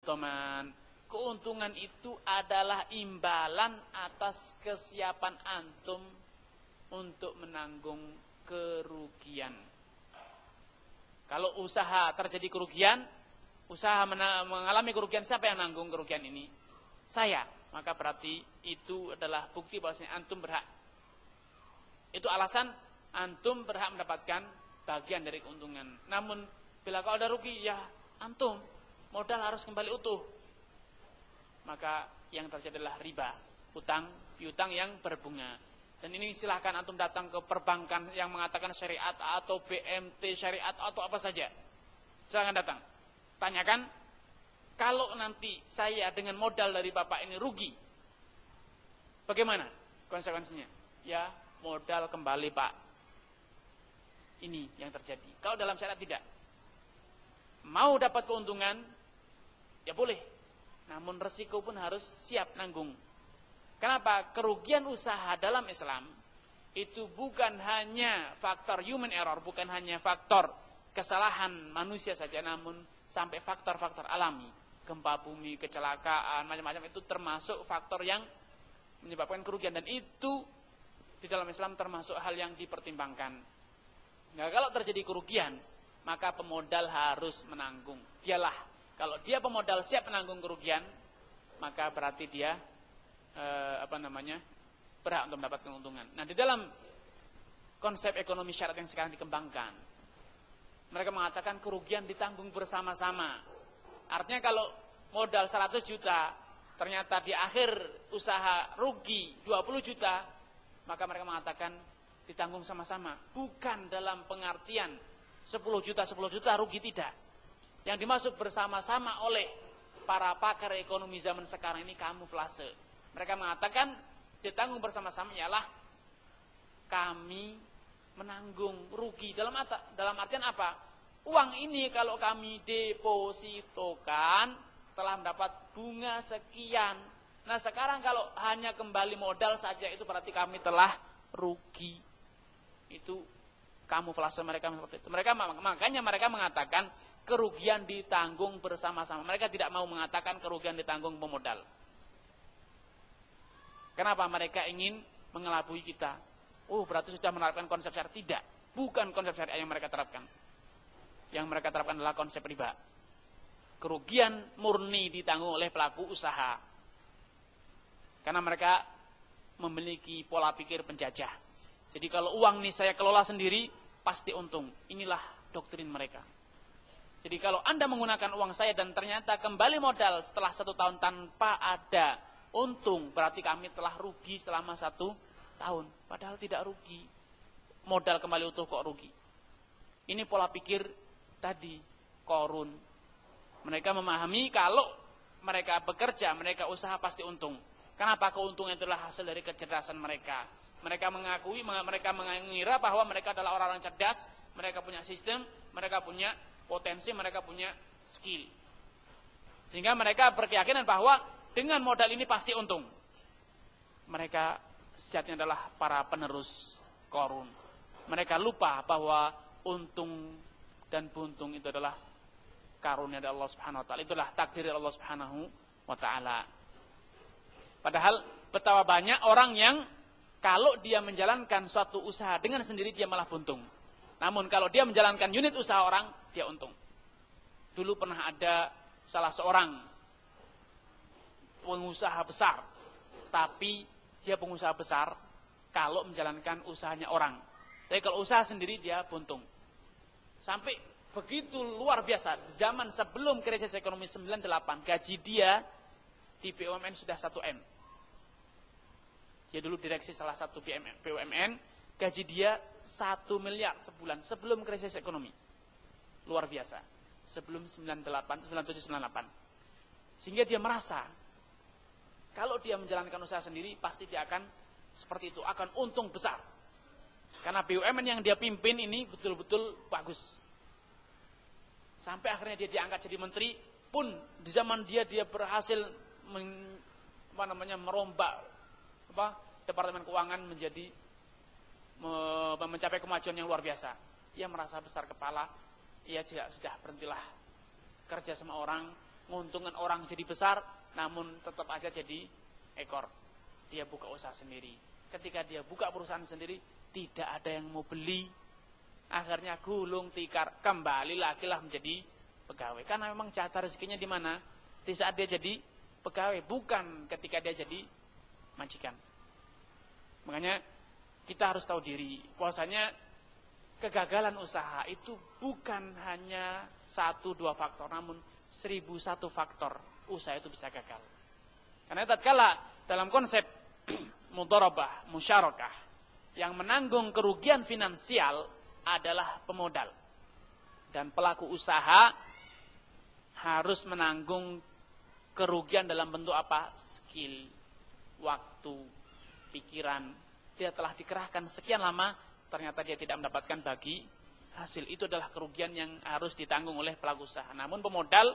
dhaman. Keuntungan itu adalah imbalan atas kesiapan antum untuk menanggung kerugian. Kalau usaha terjadi kerugian, usaha mengalami kerugian, siapa yang nanggung kerugian ini? Saya. Maka berarti itu adalah bukti bahwasanya antum berhak. Itu alasan antum berhak mendapatkan bagian dari keuntungan. Namun bila kalau ada rugi, ya antum modal harus kembali utuh. Maka yang terjadi adalah riba, utang piutang yang berbunga. Dan ini silahkan antum datang ke perbankan yang mengatakan syariat atau BMT syariat atau apa saja. Silahkan datang. Tanyakan, kalau nanti saya dengan modal dari bapak ini rugi, bagaimana konsekuensinya? Ya, modal kembali pak. Ini yang terjadi. Kalau dalam syariat tidak. Mau dapat keuntungan, ya boleh. Namun resiko pun harus siap nanggung. Kenapa? Kerugian usaha dalam Islam itu bukan hanya faktor human error, bukan hanya faktor kesalahan manusia saja, namun sampai faktor-faktor alami. Gempa bumi, kecelakaan, macam-macam itu termasuk faktor yang menyebabkan kerugian. Dan itu di dalam Islam termasuk hal yang dipertimbangkan. Nah, kalau terjadi kerugian, maka pemodal harus menanggung. Dialah, kalau dia pemodal siap menanggung kerugian, maka berarti dia berhak untuk mendapatkan keuntungan. Nah, di dalam konsep ekonomi syariat yang sekarang dikembangkan, mereka mengatakan kerugian ditanggung bersama-sama. Artinya kalau modal 100 juta, ternyata di akhir usaha rugi 20 juta, maka mereka mengatakan ditanggung sama-sama. Bukan dalam pengertian 10 juta rugi, tidak. Yang dimaksud bersama-sama oleh para pakar ekonomi zaman sekarang ini kamuflase. Mereka mengatakan ditanggung bersama-sama ialah kami menanggung rugi. Dalam artian apa? Uang ini kalau kami depositokan telah mendapat bunga sekian. Nah sekarang kalau hanya kembali modal saja itu berarti kami telah rugi. Itu kamuflase mereka seperti itu. Makanya mereka mengatakan kerugian ditanggung bersama-sama. Mereka tidak mau mengatakan kerugian ditanggung pemodal. Kenapa? Mereka ingin mengelabui kita. Oh berarti sudah menerapkan konsep syariat. Tidak. Bukan konsep syariat yang mereka terapkan. Yang mereka terapkan adalah konsep riba. Kerugian murni ditanggung oleh pelaku usaha. Karena mereka memiliki pola pikir penjajah. Jadi kalau uang ini saya kelola sendiri, pasti untung. Inilah doktrin mereka. Jadi kalau Anda menggunakan uang saya dan ternyata kembali modal setelah 1 tahun tanpa ada untung, berarti kami telah rugi selama 1 tahun. Padahal tidak rugi. Modal kembali utuh kok rugi. Ini pola pikir tadi, Qarun. Mereka memahami kalau mereka bekerja, mereka usaha pasti untung. Kenapa? Keuntungan itulah hasil dari kecerdasan mereka. Mereka mengira bahwa mereka adalah orang-orang cerdas, mereka punya sistem, mereka punya potensi, mereka punya skill. Sehingga mereka berkeyakinan bahwa dengan modal ini pasti untung. Mereka sejatinya adalah para penerus Qarun. Mereka lupa bahwa untung dan buntung itu adalah karunia dari Allah Subhanahu wa taala. Itulah takdir Allah Subhanahu wa taala. Padahal betapa banyak orang yang kalau dia menjalankan suatu usaha dengan sendiri dia malah buntung. Namun kalau dia menjalankan unit usaha orang, dia untung. Dulu pernah ada salah seorang pengusaha besar, tapi dia pengusaha besar kalau menjalankan usahanya orang. Tapi kalau usaha sendiri dia buntung. Sampai begitu luar biasa, zaman sebelum krisis ekonomi 98, gaji dia di BUMN sudah 1M. Dia dulu direksi salah satu BUMN, gaji dia 1 miliar sebulan sebelum krisis ekonomi. Luar biasa. Sebelum 97, 98. Sehingga dia merasa kalau dia menjalankan usaha sendiri pasti dia akan seperti itu, akan untung besar. Karena BUMN yang dia pimpin ini betul-betul bagus. Sampai akhirnya dia diangkat jadi menteri, pun di zaman dia berhasil merombak Departemen Keuangan menjadi mencapai kemajuan yang luar biasa. Ia merasa besar kepala, ia sudah berhentilah kerja sama orang, menguntungkan orang jadi besar, namun tetap aja jadi ekor. Dia buka usaha sendiri. Ketika dia buka perusahaan sendiri, tidak ada yang mau beli. Akhirnya gulung tikar, kembali lagi lah menjadi pegawai. Karena memang jatah rezekinya di mana? Di saat dia jadi pegawai, bukan ketika dia jadi majikan. Makanya kita harus tahu diri, bahwasanya kegagalan usaha itu bukan hanya 1-2 faktor, namun 1001 faktor usaha itu bisa gagal. Karena tatkala dalam konsep mudharabah, musyarakah, yang menanggung kerugian finansial adalah pemodal. Dan pelaku usaha harus menanggung kerugian dalam bentuk apa? Skill, waktu, pikiran. Dia telah dikerahkan sekian lama, ternyata dia tidak mendapatkan bagi hasil. Itu adalah kerugian yang harus ditanggung oleh pelaku usaha. Namun pemodal,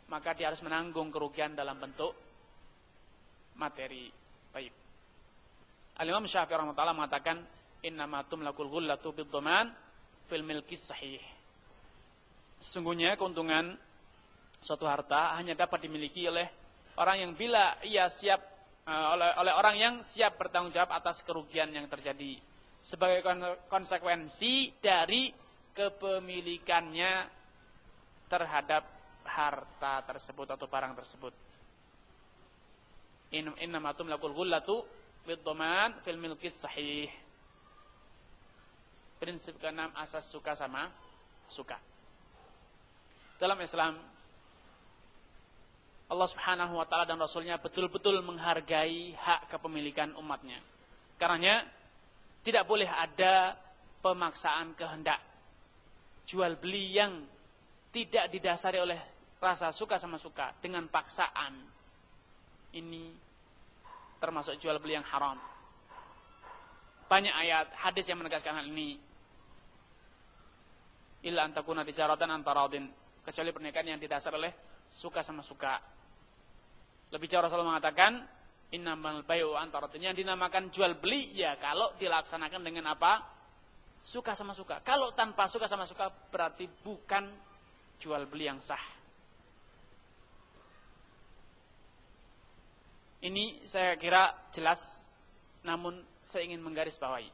maka dia harus menanggung kerugian dalam bentuk materi. Baik. Al-Imam Syafi'i rahimahullah mengatakan, innama tumlakul ghullatu bid-dhaman fil milki sahih. Sesungguhnya keuntungan suatu harta hanya dapat dimiliki oleh orang yang bila ia siap oleh orang yang siap bertanggung jawab atas kerugian yang terjadi sebagai konsekuensi dari kepemilikannya terhadap harta tersebut atau barang tersebut. Innama tumlakul ghullatu bid-dhaman fil milki sahih. Prinsip ke-6, asas suka sama suka. Dalam Islam, Allah Subhanahu wa ta'ala dan Rasulnya betul-betul menghargai hak kepemilikan umatnya. Karenanya tidak boleh ada pemaksaan kehendak, jual beli yang tidak didasari oleh rasa suka sama suka dengan paksaan. Ini termasuk jual beli yang haram. Banyak ayat hadis yang menegaskan hal ini. Illa antakuna tijaratan antaradin, kecuali pernikahan yang didasar oleh suka sama suka. Lebih jauh Rasulullah mengatakan, innamal bai'u antaradin, yang dinamakan jual beli ya kalau dilaksanakan dengan apa? Suka sama suka. Kalau tanpa suka sama suka berarti bukan jual beli yang sah. Ini saya kira jelas, namun saya ingin menggarisbawahi.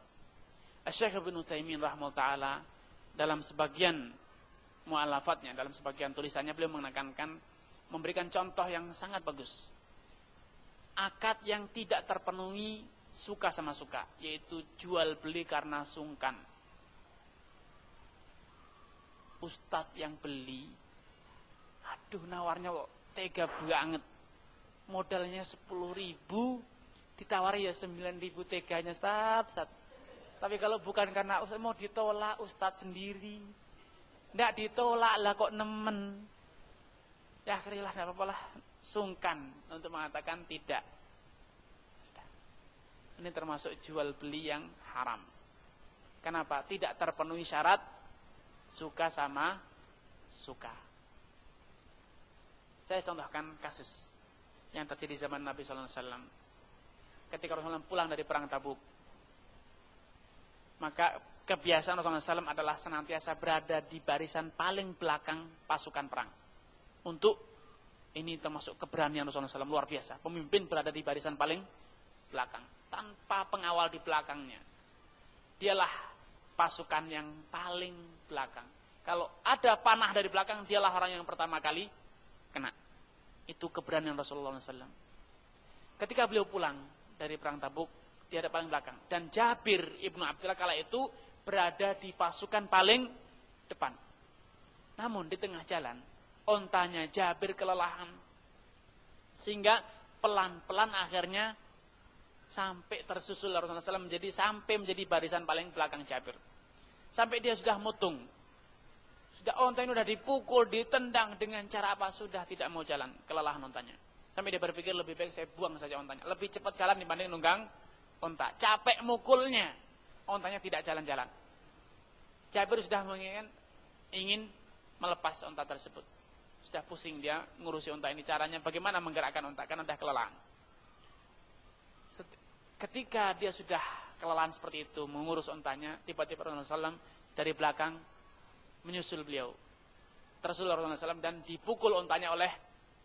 Asy-Syaikh Ibnu Utsaimin rahimahullah taala dalam sebagian mu'alafatnya, dalam sebagian tulisannya beliau menekankan, memberikan contoh yang sangat bagus. Akad yang tidak terpenuhi suka sama suka, yaitu jual beli karena sungkan. Ustadz yang beli, aduh nawarnya kok tega banget. Modalnya 10.000, ditawari ya 9.000 teganya Ustadz. Tapi kalau bukan karena Ustadz mau ditolak Ustadz sendiri. Nggak ditolak lah kok nemen. Ya akhirnya lah, nggak apa-apa lah, sungkan untuk mengatakan tidak. Ini termasuk jual beli yang haram. Kenapa? Tidak terpenuhi syarat suka sama suka. Saya contohkan kasus yang terjadi zaman Nabi SAW. Ketika Rasulullah pulang dari perang Tabuk, maka kebiasaan Rasulullah SAW adalah senantiasa berada di barisan paling belakang pasukan perang. Untuk ini termasuk keberanian Rasulullah SAW luar biasa. Pemimpin berada di barisan paling belakang, tanpa pengawal di belakangnya. Dialah pasukan yang paling belakang. Kalau ada panah dari belakang, dialah orang yang pertama kali kena. Itu keberanian Rasulullah SAW. Ketika beliau pulang dari perang Tabuk, dia ada paling belakang. Dan Jabir ibnu Abdullah kala itu berada di pasukan paling depan. Namun di tengah jalan, ontanya Jabir kelelahan. Sehingga pelan-pelan akhirnya sampai tersusul Rasulullah SAW sampai menjadi barisan paling belakang Jabir. Sampai dia sudah mutung. Sudah onta ini sudah dipukul, ditendang dengan cara apa? Sudah tidak mau jalan, kelelahan ontanya. Sampai dia berpikir lebih baik saya buang saja ontanya. Lebih cepat jalan dibanding nunggang onta. Capek mukulnya, ontanya tidak jalan-jalan. Jabir sudah ingin melepas onta tersebut. Sudah pusing dia ngurusi onta ini. Caranya bagaimana menggerakkan onta, karena sudah kelelahan. Ketika dia sudah kelelahan seperti itu mengurus ontanya, tiba-tiba Rasulullah SAW dari belakang menyusul beliau. Rasulullah SAW dan dipukul ontanya oleh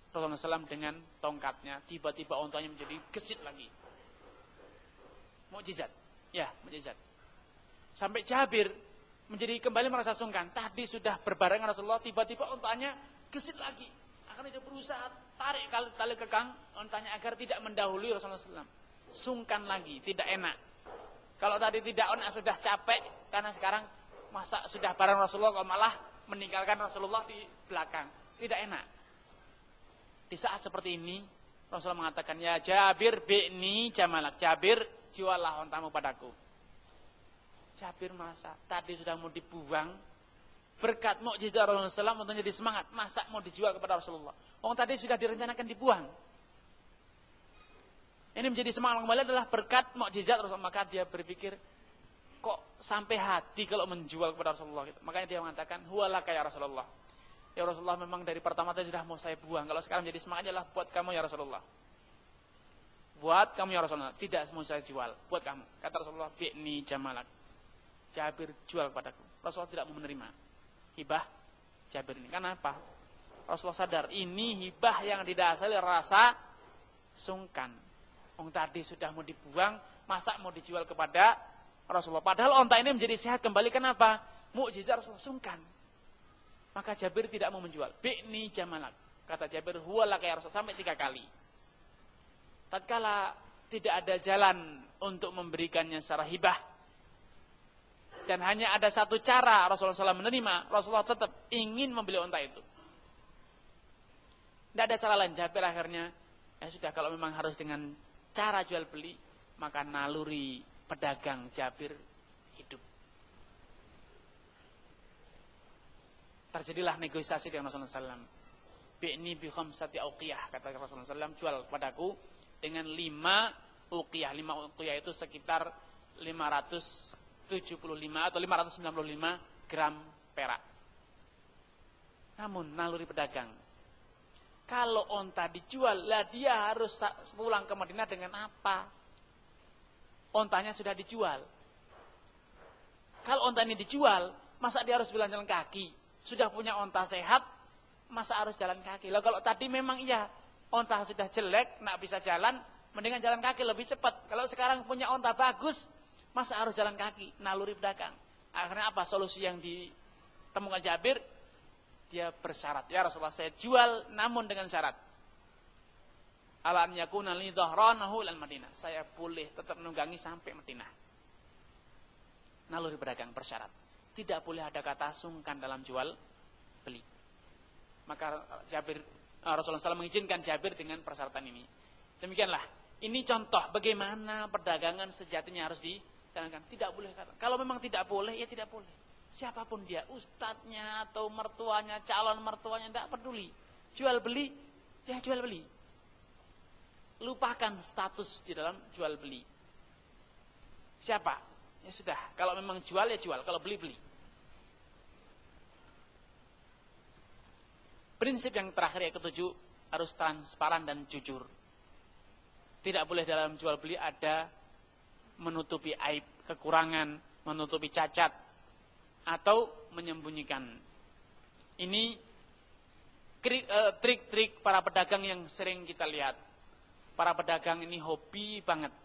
Rasulullah SAW dengan tongkatnya. Tiba-tiba ontanya menjadi gesit lagi. Mukjizat. Ya, mukjizat. Sampai Jabir menjadi kembali merasa sungkan. Tadi sudah berbarengan Rasulullah, tiba-tiba ontanya gesit lagi. Akhirnya dia berusaha tarik tali kekang ontanya agar tidak mendahului Rasulullah SAW. Sungkan lagi, tidak enak. Kalau tadi tidak enak sudah capek, karena sekarang masa sudah bareng Rasulullah kok malah meninggalkan Rasulullah di belakang. Tidak enak. Di saat seperti ini Rasulullah mengatakan, ya Jabir bi'ni jamalak. Jabir, juallah ontamu padaku. Jabir merasa tadi sudah mau dibuang, berkat mukjizat Rasulullah SAW untuk jadi semangat, masa mau dijual kepada Rasulullah. Tadi sudah direncanakan dibuang. Ini menjadi semangat kembali adalah berkat mukjizat Rasulullah. Maka dia berpikir, kok sampai hati kalau menjual kepada Rasulullah. Makanya dia mengatakan, huwalaka ya Rasulullah. Ya Rasulullah, memang dari pertama tadi sudah mau saya buang. Kalau sekarang jadi semangatnya adalah buat kamu ya Rasulullah. Buat kamu ya Rasulullah. Tidak mau saya jual, buat kamu. Kata Rasulullah, bi'ni jamalak. Jabir jual kepadaku. Rasulullah tidak mau menerima hibah Jabir ini. Karena apa? Rasulullah sadar ini hibah yang didasari rasa sungkan. Tadi sudah mau dibuang, masa mau dijual kepada Rasulullah. Padahal onta ini menjadi sehat kembali. Kenapa? Mukjizat Rasulullah sungkan. Maka Jabir tidak mau menjual. Bi'ni jamalak. Kata Jabir, huwalaka ya Rasulullah. Sampai 3 kali. Tatkala tidak ada jalan untuk memberikannya secara hibah, dan hanya ada satu cara Rasulullah SAW menerima, Rasulullah tetap ingin membeli onta itu. Tidak ada cara lain. Jabir akhirnya, ya sudah, kalau memang harus dengan cara jual beli, maka naluri pedagang Jabir hidup. Terjadilah negosiasi dengan Rasulullah SAW. Bi'ni bi khamsati uqiyah, kata Rasulullah SAW, jual padaku dengan 5 uqiyah. 5 uqiyah itu sekitar 575 atau 595 gram perak. Namun naluri pedagang, kalau onta dijual, lah dia harus pulang ke Madinah dengan apa? Ontanya sudah dijual. Kalau onta ini dijual, masa dia harus jalan kaki? Sudah punya onta sehat, masa harus jalan kaki? Lah kalau tadi memang iya, onta sudah jelek, nak bisa jalan, mendingan jalan kaki lebih cepat. Kalau sekarang punya onta bagus, masa harus jalan kaki? Naluri pedagang. Akhirnya apa solusi yang ditemukan Jabir? Dia bersyarat, ya Rasulullah, saya jual namun dengan syarat. Ala an yakuna li dhahranahu ilal Madinah. Saya boleh tetap menunggangi sampai Madinah. Naluri pedagang bersyarat. Tidak boleh ada kata sungkan dalam jual beli. Maka Rasulullah SAW mengizinkan Jabir dengan persyaratan ini. Demikianlah. Ini contoh bagaimana perdagangan sejatinya harus dijalankan. Tidak boleh kata. Kalau memang tidak boleh, ya tidak boleh. Siapapun dia, ustadznya atau mertuanya, calon mertuanya, tidak peduli. Jual beli, ya jual beli. Lupakan status di dalam jual beli. Siapa? Ya sudah, kalau memang jual ya jual, kalau beli beli. Prinsip yang terakhir yang ketujuh, harus transparan dan jujur. Tidak boleh dalam jual beli ada menutupi aib, kekurangan, menutupi cacat, atau menyembunyikan. Ini trik-trik para pedagang yang sering kita lihat. Para pedagang ini hobi banget.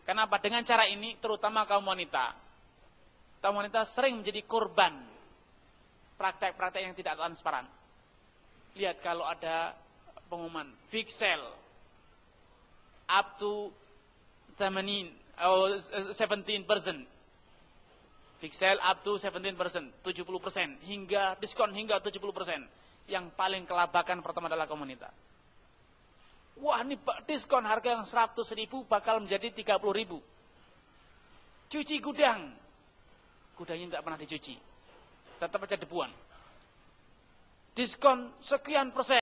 Kenapa? Dengan cara ini, terutama kaum wanita. Kaum wanita sering menjadi korban praktek-praktek yang tidak transparan. Lihat kalau ada pengumuman big sale up to 17%. Big sale up to 17%, 70%, hingga diskon hingga 70%. Yang paling kelabakan pertama adalah kaum wanita. Wah, ini diskon harga yang 100.000 bakal menjadi 30.000. Cuci gudang. Gudangnya tidak pernah dicuci. Tetap aja debuan. Diskon sekian persen.